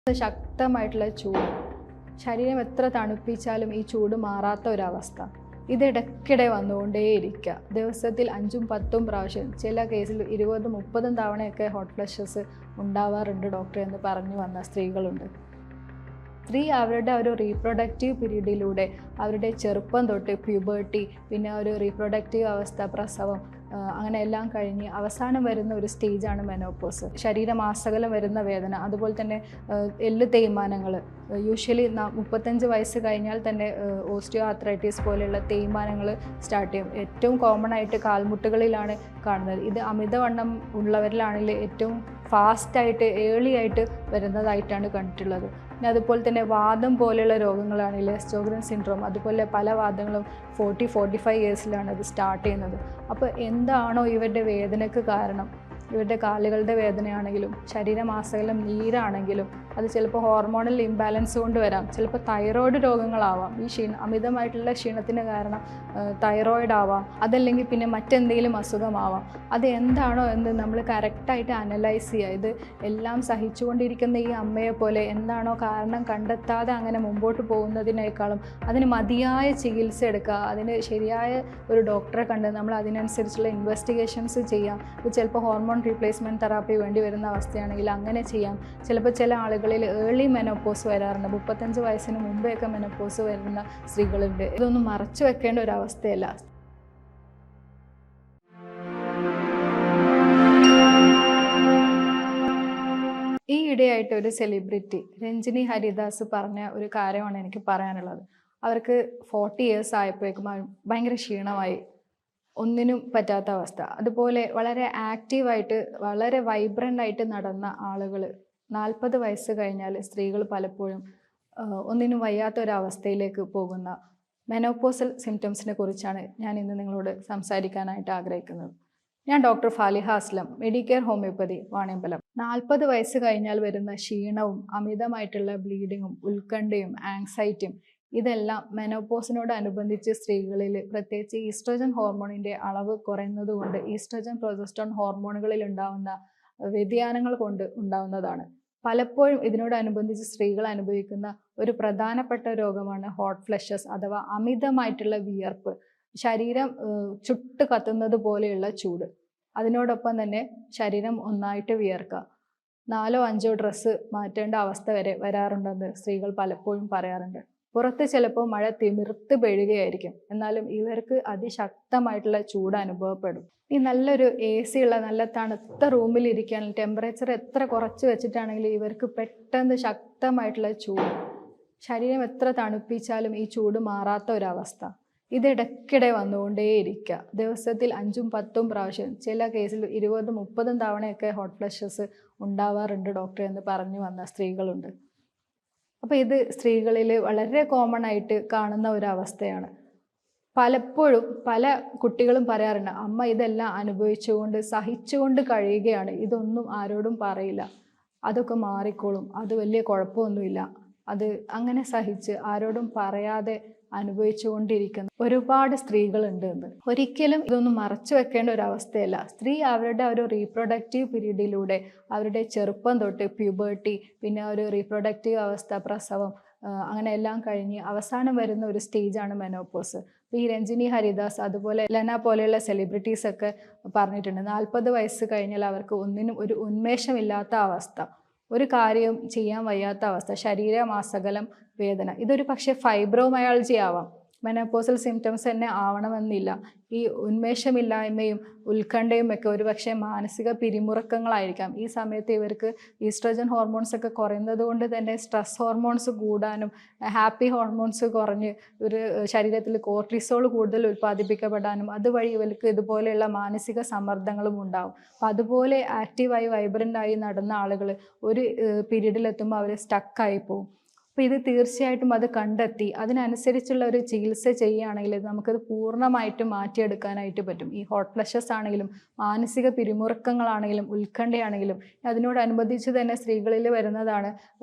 ശക്തമായിട്ടുള്ള ചൂട്, ശരീരം എത്ര തണുപ്പിച്ചാലും ഈ ചൂട് മാറാത്ത ഒരവസ്ഥ. ഇതിടയ്ക്കിടെ വന്നുകൊണ്ടേയിരിക്കുക. ദിവസത്തിൽ 5ഉം 10ഉം പ്രാവശ്യം, ചില കേസിൽ 20ഉം 30ഉം തവണയൊക്കെ ഹോട്ട് ഫ്ലഷസ് ഉണ്ടാവാറുണ്ട് ഡോക്ടറെ എന്ന് പറഞ്ഞു വന്ന സ്ത്രീകളുണ്ട്. സ്ത്രീ അവരുടെ ഒരു റീപ്രൊഡക്റ്റീവ് പീരീഡിലൂടെ അവരുടെ ചെറുപ്പം തൊട്ട് പ്യൂബർട്ടി, പിന്നെ ഒരു റീപ്രൊഡക്റ്റീവ് അവസ്ഥ, പ്രസവം, അങ്ങനെ എല്ലാം കഴിഞ്ഞ് അവസാനം വരുന്ന ഒരു സ്റ്റേജാണ് മെനോപോസ്. ശരീരമാസകലം വരുന്ന വേദന, അതുപോലെ തന്നെ എല്ല് തേയ്മാനങ്ങൾ. യൂഷ്വലി 35 വയസ്സ് കഴിഞ്ഞാൽ തന്നെ ഓസ്റ്റിയോ ആർത്രൈറ്റിസ് പോലെയുള്ള തേയ്മാനങ്ങൾ സ്റ്റാർട്ട് ചെയ്യും. ഏറ്റവും കോമൺ ആയിട്ട് കാൽമുട്ടുകളിലാണ് കാണുന്നത്. ഇത് അമിതവണ്ണം ഉള്ളവരിലാണെങ്കിൽ ഏറ്റവും ഫാസ്റ്റായിട്ട് ഏർലി ആയിട്ട് വരുന്നതായിട്ടാണ് കണ്ടിട്ടുള്ളത്. പിന്നെ അതുപോലെ തന്നെ വാദം പോലെയുള്ള രോഗങ്ങളാണെങ്കിൽ സ്റ്റോഗ്രെൻ സിൻഡ്രോം, അതുപോലെ പല വാദങ്ങളും 40-45 ഇയേഴ്സിലാണ് അത് സ്റ്റാർട്ട് ചെയ്യുന്നത്. അപ്പോൾ എന്താണോ ഇവരുടെ വേദനയ്ക്ക് കാരണം, ഇവരുടെ കാലുകളുടെ വേദനയാണെങ്കിലും ശരീരമാസകലം നീരാണെങ്കിലും അത് ചിലപ്പോൾ ഹോർമോണൽ ഇംബാലൻസ് കൊണ്ട് വരാം, ചിലപ്പോൾ തൈറോയ്ഡ് രോഗങ്ങളാവാം. ഈ അമിതമായിട്ടുള്ള ക്ഷീണത്തിന് കാരണം തൈറോയ്ഡ് ആവാം, അതല്ലെങ്കിൽ പിന്നെ മറ്റെന്തെങ്കിലും അസുഖമാവാം. അത് എന്താണോ എന്ന് നമ്മൾ കറക്റ്റായിട്ട് അനലൈസ് ചെയ്യുക. ഇത് എല്ലാം സഹിച്ചുകൊണ്ടിരിക്കുന്ന ഈ അമ്മയെ പോലെ എന്താണോ കാരണം കണ്ടെത്താതെ അങ്ങനെ മുമ്പോട്ട് പോകുന്നതിനേക്കാളും അതിന് മതിയായ ചികിത്സ എടുക്കുക, അതിന് ശരിയായ ഒരു ഡോക്ടറെ കണ്ട് നമ്മൾ അതിനനുസരിച്ചുള്ള ഇൻവെസ്റ്റിഗേഷൻസ് ചെയ്യാം. ഇപ്പോൾ ചിലപ്പോൾ ഹോർമോൺ റീപ്ലേസ്മെൻറ്റ് തെറാപ്പി വേണ്ടി വരുന്ന അവസ്ഥയാണെങ്കിൽ അങ്ങനെ ചെയ്യാം. ചിലപ്പോൾ ചില ആളുകളിൽ ഏർലി മെനോപോസ് വരാറുണ്ട്. 35 വയസ്സിന് മുമ്പേയൊക്കെ മെനോപോസ് വരുന്ന സ്ത്രീകളുണ്ട്. ഇതൊന്നും മറച്ചു വെക്കേണ്ട ഒരു അവസ്ഥയല്ല. ഈ ഇടയായിട്ട് ഒരു സെലിബ്രിറ്റി രഞ്ജിനി ഹരിദാസ് പറഞ്ഞ ഒരു കാര്യമാണ് എനിക്ക് പറയാനുള്ളത്. അവർക്ക് 40 ഇയേഴ്സ് ആയപ്പോഴേക്കും ഭയങ്കര ക്ഷീണമായി, ഒന്നിനും പറ്റാത്ത അവസ്ഥ. അതുപോലെ വളരെ ആക്റ്റീവായിട്ട് വളരെ വൈബ്രൻ്റ് ആയിട്ട് നടന്ന ആളുകൾ 40 വയസ്സ് കഴിഞ്ഞാൽ സ്ത്രീകൾ പലപ്പോഴും ഒന്നിനും വയ്യാത്തൊരവസ്ഥയിലേക്ക് പോകുന്ന മെനോപോസൽ സിംറ്റംസിനെ കുറിച്ചാണ് ഞാൻ ഇന്ന് നിങ്ങളോട് സംസാരിക്കാനായിട്ട് ആഗ്രഹിക്കുന്നത്. ഞാൻ doctor Faliha Aslam, Medicare homoeopathy, Vaniyambalam. 40 വയസ്സ് കഴിഞ്ഞാൽ വരുന്ന ക്ഷീണവും അമിതമായിട്ടുള്ള ബ്ലീഡിങ്ങും ഉത്കണ്ഠയും ആങ്സൈറ്റിയും ഇതെല്ലാം മെനോപോസിനോടനുബന്ധിച്ച് സ്ത്രീകളിൽ പ്രത്യേകിച്ച് ഈസ്ട്രജൻ ഹോർമോണിൻ്റെ അളവ് കുറയുന്നതുകൊണ്ട് ഈസ്ട്രജൻ പ്രൊജസ്ട്രോൺ ഹോർമോണുകളിൽ ഉണ്ടാകുന്ന വ്യതിയാനങ്ങൾ കൊണ്ട് ഉണ്ടാകുന്നതാണ്. പലപ്പോഴും ഇതിനോടനുബന്ധിച്ച് സ്ത്രീകൾ അനുഭവിക്കുന്ന ഒരു പ്രധാനപ്പെട്ട രോഗമാണ് ഹോട്ട് ഫ്ലഷസ് അഥവാ അമിതമായിട്ടുള്ള വിയർപ്പ്, ശരീരം ചുട്ട് കത്തുന്നത് പോലെയുള്ള ചൂട്. അതിനോടൊപ്പം തന്നെ ശരീരം ഒന്നായിട്ട് വിയർക്കുക, 4ഓ 5ഓ ഡ്രസ്സ് മാറ്റേണ്ട അവസ്ഥ വരെ വരാറുണ്ടെന്ന് സ്ത്രീകൾ പലപ്പോഴും പറയാറുണ്ട്. പുറത്ത് ചിലപ്പോൾ മഴ തിമിർത്ത് പെയ്യുകയായിരിക്കും, എന്നാലും ഇവർക്ക് അതിശക്തമായിട്ടുള്ള ചൂട് അനുഭവപ്പെടും. ഈ നല്ലൊരു AC ഉള്ള നല്ല തണുത്ത റൂമിൽ ഇരിക്കുകയാണെങ്കിൽ ടെമ്പറേച്ചർ എത്ര കുറച്ച് വെച്ചിട്ടാണെങ്കിലും ഇവർക്ക് പെട്ടെന്ന് ശക്തമായിട്ടുള്ള ചൂട്, ശരീരം എത്ര തണുപ്പിച്ചാലും ഈ ചൂട് മാറാത്ത ഒരവസ്ഥ. ഇതിടയ്ക്കിടെ വന്നുകൊണ്ടേയിരിക്കുക. ദിവസത്തിൽ 5ഉം 10ഉം പ്രാവശ്യം, ചില കേസിൽ 20ഉം 30ഉം തവണയൊക്കെ ഹോട്ട് ഫ്ലഷസ് ഉണ്ടാവാറുണ്ട് ഡോക്ടറെ എന്ന് പറഞ്ഞു വന്ന സ്ത്രീകളുണ്ട്. അപ്പോൾ ഇത് സ്ത്രീകളിൽ വളരെ കോമൺ ആയിട്ട് കാണുന്ന ഒരു അവസ്ഥയാണ്. പലപ്പോഴും പല കുട്ടികളും പറയാറുണ്ട്, അമ്മ ഇതെല്ലാം അനുഭവിച്ചുകൊണ്ട് സഹിച്ചുകൊണ്ട് കഴിയുകയാണ്, ഇതൊന്നും ആരോടും പറയില്ല, അതൊക്കെ മാറിക്കോളും, അത് വലിയ കുഴപ്പമൊന്നുമില്ല, അത് അങ്ങനെ സഹിച്ച് ആരോടും പറയാതെ അനുഭവിച്ചുകൊണ്ടിരിക്കുന്ന ഒരുപാട് സ്ത്രീകളുണ്ട് എന്ന്. ഒരിക്കലും ഇതൊന്നും മറച്ചു വെക്കേണ്ട ഒരു അവസ്ഥയല്ല. സ്ത്രീ അവരുടെ ഒരു റീപ്രൊഡക്റ്റീവ് പീരീഡിലൂടെ അവരുടെ ചെറുപ്പം തൊട്ട് പ്യൂബർട്ടി, പിന്നെ ഒരു റീപ്രൊഡക്റ്റീവ് അവസ്ഥ, പ്രസവം, അങ്ങനെ എല്ലാം കഴിഞ്ഞ് അവസാനം വരുന്ന ഒരു സ്റ്റേജാണ് മെനോപോസ്. ഈ രഞ്ജിനി ഹരിദാസ്, അതുപോലെ ലെന പോലെയുള്ള സെലിബ്രിറ്റീസൊക്കെ പറഞ്ഞിട്ടുണ്ട് 40 വയസ്സ് കഴിഞ്ഞാൽ അവർക്ക് ഒന്നിനും ഒരു ഉന്മേഷമില്ലാത്ത അവസ്ഥ, ഒരു കാര്യവും ചെയ്യാൻ വയ്യാത്ത അവസ്ഥ, ശരീരമാസകലം വേദന. ഇതൊരു പക്ഷേ ഫൈബ്രോമയാൾജി ആവാം, മെനോപോസൽ സിംറ്റംസ് തന്നെ ആവണമെന്നില്ല. ഈ ഉന്മേഷമില്ലായ്മയും ഉത്കണ്ഠയും ഒക്കെ ഒരു പക്ഷേ മാനസിക പിരിമുറുക്കങ്ങളായിരിക്കാം. ഈ സമയത്ത് ഇവർക്ക് ഈസ്ട്രജൻ ഹോർമോൺസ് ഒക്കെ കുറയുന്നത് കൊണ്ട് തന്നെ സ്ട്രെസ് ഹോർമോൺസ് കൂടാനും ഹാപ്പി ഹോർമോൺസ് കുറഞ്ഞ് ഒരു ശരീരത്തിൽ കോർട്ടിസോൾ കൂടുതൽ ഉൽപ്പാദിപ്പിക്കപ്പെടാനും അതുവഴി ഇവർക്ക് ഇതുപോലെയുള്ള മാനസിക സമ്മർദ്ദങ്ങളും ഉണ്ടാവും. അപ്പം അതുപോലെ ആക്റ്റീവായി വൈബ്രൻ്റായി നടന്ന ആളുകൾ ഒരു പീരീഡിലെത്തുമ്പോൾ അവർ സ്റ്റക്കായി പോകും. അപ്പോൾ ഇത് തീർച്ചയായിട്ടും അത് കണ്ടെത്തി അതിനനുസരിച്ചുള്ള ഒരു ചികിത്സ ചെയ്യുകയാണെങ്കിൽ നമുക്കത് പൂർണ്ണമായിട്ടും മാറ്റിയെടുക്കാനായിട്ട് പറ്റും. ഈ ഹോട്ട് ഫ്ലഷസ് ആണെങ്കിലും മാനസിക പിരിമുറുക്കങ്ങളാണെങ്കിലും ഉത്കണ്ഠയാണെങ്കിലും അതിനോടനുബന്ധിച്ച് തന്നെ സ്ത്രീകളിൽ വരുന്നതാണ്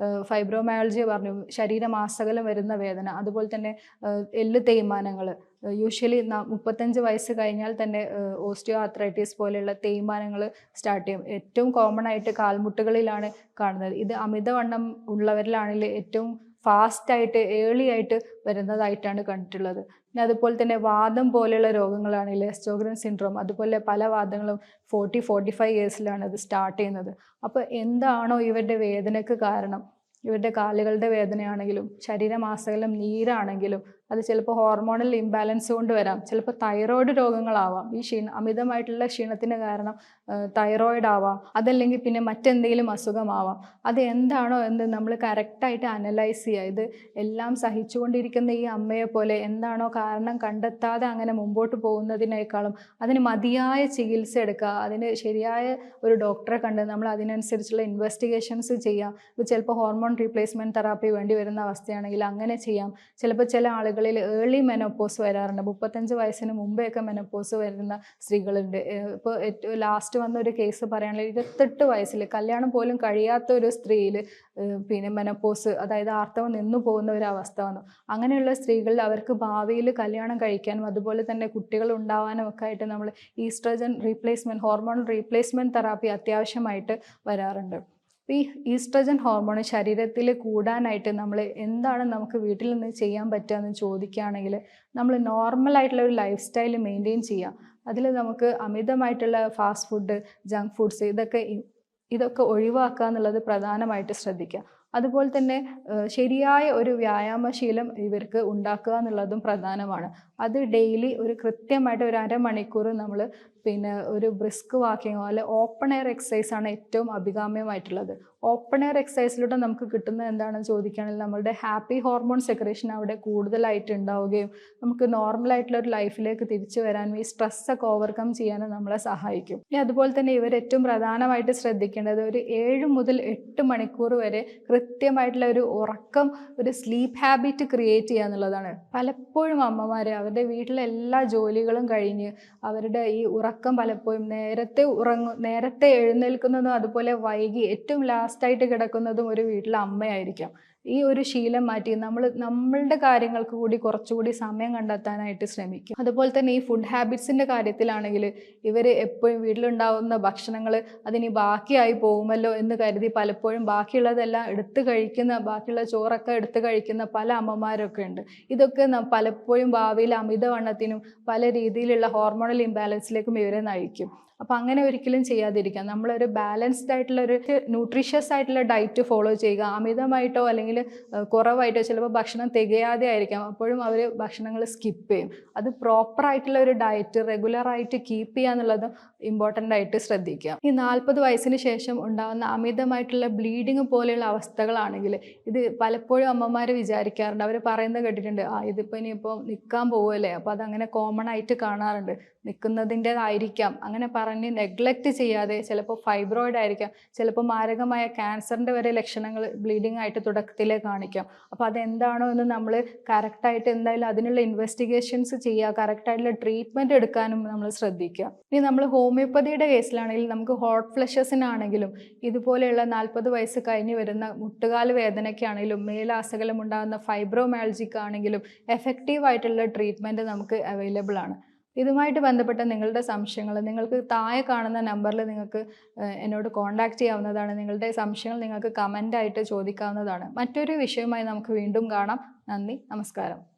ഫൈബ്രോമയാൾജി പറഞ്ഞു, ശരീരമാസകലം വരുന്ന വേദന, അതുപോലെ തന്നെ എല്ല് തേയ്മാനങ്ങൾ, യൂഷ്വലി 35 വയസ്സ് കഴിഞ്ഞാൽ തന്നെ ഓസ്റ്റിയോ ആർത്രൈറ്റിസ് പോലെയുള്ള തേയ്മാനങ്ങൾ സ്റ്റാർട്ട് ചെയ്യും. ഏറ്റവും കോമൺ ആയിട്ട് കാൽമുട്ടുകളിലാണ് കാണുന്നത്. ഇത് അമിതവണ്ണം ഉള്ളവരിലാണെങ്കിൽ ഏറ്റവും ഫാസ്റ്റായിട്ട് ഏർലി ആയിട്ട് വരുന്നതായിട്ടാണ് കണ്ടിട്ടുള്ളത്. പിന്നെ അതുപോലെ തന്നെ വാദം പോലെയുള്ള രോഗങ്ങളാണെങ്കിൽ ലെസ്റ്റോഗ്രൻ സിൻഡ്രോം, അതുപോലെ പല വാദങ്ങളും 40-45 ഇയേഴ്സിലാണ് അത് സ്റ്റാർട്ട് ചെയ്യുന്നത്. അപ്പോൾ എന്താണോ ഇവരുടെ വേദനയ്ക്ക് കാരണം, ഇവരുടെ കാലുകളുടെ വേദനയാണെങ്കിലും ശരീരമാസകലം നീരാണെങ്കിലും അത് ചിലപ്പോൾ ഹോർമോണൽ ഇംബാലൻസ് കൊണ്ട് വരാം, ചിലപ്പോൾ തൈറോയ്ഡ് രോഗങ്ങളാവാം. ഈ അമിതമായിട്ടുള്ള ക്ഷീണത്തിന് കാരണം തൈറോയ്ഡ് ആവാം, അതല്ലെങ്കിൽ പിന്നെ മറ്റെന്തെങ്കിലും അസുഖമാവാം. അത് എന്താണോ എന്ന് നമ്മൾ കറക്റ്റായിട്ട് അനലൈസ് ചെയ്യുക. ഇത് എല്ലാം സഹിച്ചുകൊണ്ടിരിക്കുന്ന ഈ അമ്മയെ പോലെ എന്താണോ കാരണം കണ്ടെത്താതെ അങ്ങനെ മുമ്പോട്ട് പോകുന്നതിനേക്കാളും അതിന് മതിയായ ചികിത്സ എടുക്കുക, അതിന് ശരിയായ ഒരു ഡോക്ടറെ കണ്ട് നമ്മൾ അതിനനുസരിച്ചുള്ള ഇൻവെസ്റ്റിഗേഷൻസ് ചെയ്യാം. ഇപ്പോൾ ചിലപ്പോൾ ഹോർമോൺ റീപ്ലേസ്മെൻറ്റ് തെറാപ്പി വേണ്ടി വരുന്ന അവസ്ഥയാണെങ്കിൽ അങ്ങനെ ചെയ്യാം. ചിലപ്പോൾ ചില ആളുകളിൽ ഏർലി മെനോപ്പോസ് വരാറുണ്ട്. 35 വയസ്സിന് മുമ്പേയൊക്കെ മെനോപ്പോസ് വരുന്ന സ്ത്രീകളുണ്ട്. ഇപ്പോൾ ഏറ്റവും ലാസ്റ്റ് വന്ന ഒരു കേസ് പറയുകയാണെങ്കിൽ 28 വയസ്സിൽ കല്യാണം പോലും കഴിയാത്ത ഒരു സ്ത്രീയിൽ പിന്നെ മെനോപ്പോസ്, അതായത് ആർത്തവം നിന്നു പോകുന്ന ഒരു അവസ്ഥ വന്നു. അങ്ങനെയുള്ള സ്ത്രീകളിൽ അവർക്ക് ഭാവിയിൽ കല്യാണം കഴിക്കാനും അതുപോലെ തന്നെ കുട്ടികൾ ഉണ്ടാവാനും ഒക്കെ ആയിട്ട് നമ്മൾ oestrogen replacement, hormone replacement therapy അത്യാവശ്യമായിട്ട് വരാറുണ്ട്. ഈ ഈസ്ട്രജൻ ഹോർമോൺ ശരീരത്തിൽ കൂടാനായിട്ട് നമ്മൾ എന്താണ് നമുക്ക് വീട്ടിൽ നിന്ന് ചെയ്യാൻ പറ്റുക എന്ന് ചോദിക്കുകയാണെങ്കിൽ നമ്മൾ നോർമലായിട്ടുള്ള ഒരു ലൈഫ് സ്റ്റൈൽ മെയിൻറ്റെയിൻ ചെയ്യുക. അതിൽ നമുക്ക് അമിതമായിട്ടുള്ള ഫാസ്റ്റ് ഫുഡ്, ജങ്ക് ഫുഡ്സ് ഇതൊക്കെ ഒഴിവാക്കുക എന്നുള്ളത് പ്രധാനമായിട്ട് ശ്രദ്ധിക്കുക. അതുപോലെ തന്നെ ശരിയായ ഒരു വ്യായാമശീലം ഇവർക്ക് ഉണ്ടാക്കുക എന്നുള്ളതും പ്രധാനമാണ്. അത് ഡെയിലി ഒരു കൃത്യമായിട്ട് ഒരു അരമണിക്കൂർ നമ്മൾ പിന്നെ ഒരു ബ്രിസ്ക് വാക്കിങ്ങോ അല്ലെ ഓപ്പൺ എയർ എക്സസൈസാണ് ഏറ്റവും അഭികാമ്യമായിട്ടുള്ളത്. ഓപ്പൺ എയർ എക്സസൈസിലൂടെ നമുക്ക് കിട്ടുന്നത് എന്താണെന്ന് ചോദിക്കുകയാണെങ്കിൽ നമ്മളുടെ ഹാപ്പി ഹോർമോൺ സെക്രേഷൻ അവിടെ കൂടുതലായിട്ട് ഉണ്ടാവുകയും നമുക്ക് നോർമലായിട്ടുള്ള ഒരു ലൈഫിലേക്ക് തിരിച്ചു വരാനും ഈ സ്ട്രെസ്സൊക്കെ ഓവർകം ചെയ്യാനും നമ്മളെ സഹായിക്കും. ഇനി അതുപോലെ തന്നെ ഇവർ ഏറ്റവും പ്രധാനമായിട്ട് ശ്രദ്ധിക്കേണ്ടത് ഒരു 7 മുതൽ 8 മണിക്കൂർ വരെ കൃത്യമായിട്ടുള്ള ഒരു ഉറക്കം, ഒരു സ്ലീപ്പ് ഹാബിറ്റ് ക്രിയേറ്റ് ചെയ്യുക എന്നുള്ളതാണ്. പലപ്പോഴും അമ്മമാർ അവരുടെ വീട്ടിലെ എല്ലാ ജോലികളും കഴിഞ്ഞ് അവരുടെ ഈ ഉറക്കം പലപ്പോഴും നേരത്തെ എഴുന്നേൽക്കുന്നതും അതുപോലെ വൈകി ഏറ്റവും ലാസ്റ്റായിട്ട് കിടക്കുന്നതും ഒരു വീട്ടിലെ അമ്മയായിരിക്കാം. ഈ ഒരു ശീലം മാറ്റി നമ്മളുടെ കാര്യങ്ങൾക്ക് കൂടി കുറച്ചുകൂടി സമയം കണ്ടെത്താനായിട്ട് ശ്രമിക്കും. അതുപോലെ തന്നെ ഈ ഫുഡ് ഹാബിറ്റ്സിൻ്റെ കാര്യത്തിലാണെങ്കിൽ ഇവർ എപ്പോഴും വീട്ടിലുണ്ടാവുന്ന ഭക്ഷണങ്ങൾ അതിനി ബാക്കിയായി പോകുമല്ലോ എന്ന് കരുതി പലപ്പോഴും ബാക്കിയുള്ളതെല്ലാം ബാക്കിയുള്ള ചോറൊക്കെ എടുത്ത് കഴിക്കുന്ന പല അമ്മമാരൊക്കെ ഉണ്ട്. ഇതൊക്കെ പലപ്പോഴും ഭാവിയിൽ അമിതവണ്ണത്തിനും പല രീതിയിലുള്ള ഹോർമോണൽ ഇംബാലൻസിലേക്കും ഇവരെ നയിക്കും. അപ്പോൾ അങ്ങനെ ഒരിക്കലും ചെയ്യാതിരിക്കാം. നമ്മളൊരു ബാലൻസ്ഡ് ആയിട്ടുള്ള ഒരു ന്യൂട്രീഷ്യസ് ആയിട്ടുള്ള ഡയറ്റ് ഫോളോ ചെയ്യുക. അമിതമായിട്ടോ അല്ലെങ്കിൽ കുറവായിട്ടോ ചിലപ്പോൾ ഭക്ഷണം തികയാതെ ആയിരിക്കാം, അപ്പോഴും അവർ ഭക്ഷണങ്ങൾ സ്കിപ്പ് ചെയ്യും. അത് പ്രോപ്പറായിട്ടുള്ള ഒരു ഡയറ്റ് റെഗുലറായിട്ട് കീപ്പ് ചെയ്യുക എന്നുള്ളതും ഇമ്പോർട്ടൻ്റ് ആയിട്ട് ശ്രദ്ധിക്കുക. ഈ 40 വയസ്സിന് ശേഷം ഉണ്ടാകുന്ന അമിതമായിട്ടുള്ള ബ്ലീഡിങ് പോലെയുള്ള അവസ്ഥകളാണെങ്കിൽ ഇത് പലപ്പോഴും അമ്മമാർ വിചാരിക്കാറുണ്ട്, അവർ പറയുന്നത് കേട്ടിട്ടുണ്ട്, ഇതിപ്പോൾ ഇനിയിപ്പോൾ നിൽക്കാൻ പോവുമല്ലേ, അപ്പോൾ അതങ്ങനെ കോമൺ ആയിട്ട് കാണാറുണ്ട്, നിൽക്കുന്നതിൻ്റെതായിരിക്കാം അങ്ങനെ പറഞ്ഞ് നെഗ്ലക്റ്റ് ചെയ്യാതെ ചിലപ്പോൾ ഫൈബ്രോയിഡ് ആയിരിക്കാം, ചിലപ്പോൾ മാരകമായ ക്യാൻസറിൻ്റെ വരെ ലക്ഷണങ്ങൾ ബ്ലീഡിങ് ആയിട്ട് തുടക്കത്തിലേ കാണിക്കാം. അപ്പോൾ അതെന്താണോ എന്ന് നമ്മൾ കറക്റ്റായിട്ട് എന്തായാലും അതിനുള്ള ഇൻവെസ്റ്റിഗേഷൻസ് ചെയ്യുക, കറക്റ്റായിട്ടുള്ള ട്രീറ്റ്മെൻറ്റ് എടുക്കാനും നമ്മൾ ശ്രദ്ധിക്കുക. ഇനി നമ്മൾ ഹോമിയോപ്പതിയുടെ കേസിലാണെങ്കിൽ നമുക്ക് ഹോട്ട് ഫ്ലഷസിനാണെങ്കിലും ഇതുപോലെയുള്ള 40 വയസ്സ് കഴിഞ്ഞ് വരുന്ന മുട്ടുകാല് വേദനയ്ക്കാണെങ്കിലും മേലാസകലം ഉണ്ടാകുന്ന ഫൈബ്രോമാൽജിക് ആണെങ്കിലും എഫക്റ്റീവായിട്ടുള്ള ട്രീറ്റ്മെൻറ്റ് നമുക്ക് അവൈലബിൾ ആണ്. ഇതുമായിട്ട് ബന്ധപ്പെട്ട നിങ്ങളുടെ സംശയങ്ങൾ നിങ്ങൾക്ക് താഴെ കാണുന്ന നമ്പറിൽ നിങ്ങൾക്ക് എന്നോട് കോൺടാക്റ്റ് ചെയ്യാവുന്നതാണ്. നിങ്ങളുടെ സംശയങ്ങൾ നിങ്ങൾക്ക് കമൻ്റായിട്ട് ചോദിക്കാവുന്നതാണ്. മറ്റൊരു വിഷയവുമായി നമുക്ക് വീണ്ടും കാണാം. നന്ദി, നമസ്കാരം.